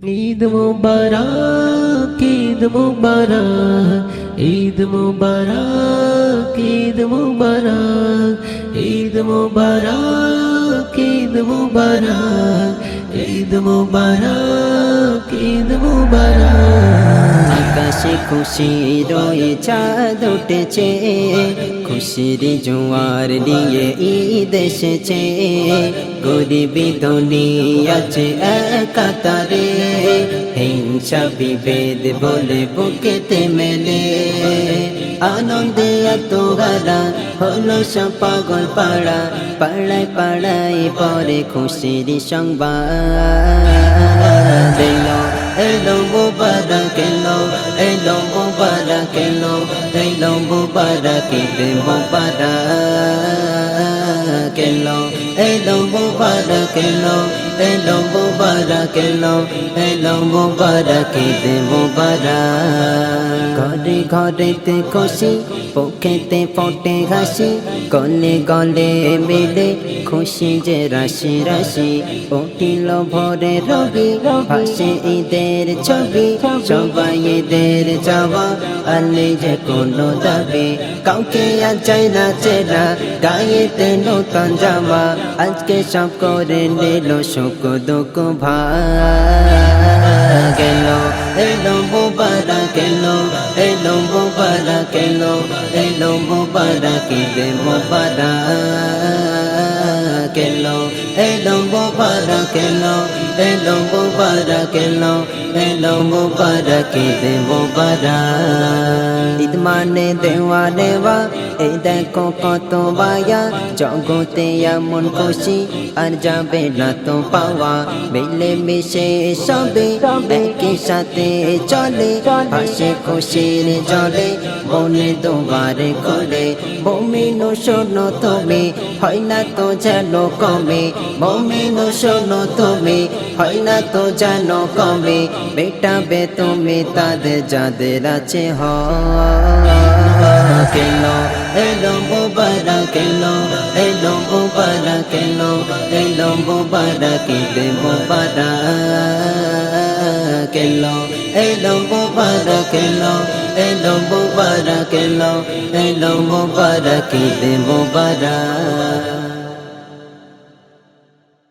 ঈদ মুবারক, ঈদ মুবারক, ঈদ মুবারক, ঈদ মুবারক, ঈদ মুবারক, ঈদ মুবারক, ঈদ মুবারক, ঈদ মুবারক। আকাশে খুশির চাঁদ উঠেছে, খুশির জোয়ার নিয়ে ঈদ এসেছে। গরিবি দুনিয়াছে একাতারে, হিংসা বিভেদ বলে বুকেতে মেলে। আনন্দে এতহারা হলো সব পাগল পাড়া, পাড়ায় পাড়ায় পরে খুশির সংবাদ। এলো মুবারক এলো, এলো মুবারক এলো, এলো মুবারক ঈদ মুবারক এলো, এলো মুবারক এলো, এলো মুবারক এলো, এলো মুবারক ঈদ মুবারক। ঘরে ঘরেতে খুশি, পক্ষেতে ফোটে হাসি, গলে গলে মিলে খুশি যে রাশি রাশি। উঠিল ভোরে রবি, ভাসে ঈদের ছবি, সবাই ঈদের যাওয়া আলে যে কোনো দাবি। কাউকে আজ চাই না চেনা, গায়েতে নতুন জামা, আজকে সব করে নিল সুখ দুঃখ ভাগ। এলো এলো মুবারক এলো, এলো মুবারক এলো, এলো মুবারক ঈদ মুবারক এলো, এলো মুবারক এলো, এলো মুবারক এলো, এলো মুবারক ঈদ মুবারক। ঈদ মানে দেওয়া নেওয়া, এই দেখো কত মায়া, জগতে এমন খুশি আর যাবে না তো পাওয়া। মিলে মিশে সবে একই সাথে চলে, হাসে খুশির জলে মনে দুয়ারে খোলে। মুমিন শোনো তুমি, হয় না তো যেন কমে, মুমিন শোনো তুমি, হয় না তো যেন কমে। মেটাবে তুমি তাদের যাদের আছে হক। এলো এলো মুবারক এলো, এলো মুবারক এলো, এলো মুবারক ঈদ মুবারক এলো, এলো মুবারক এলো, এলো মুবারক এলো, এলো মুবারক ঈদ মুবারক।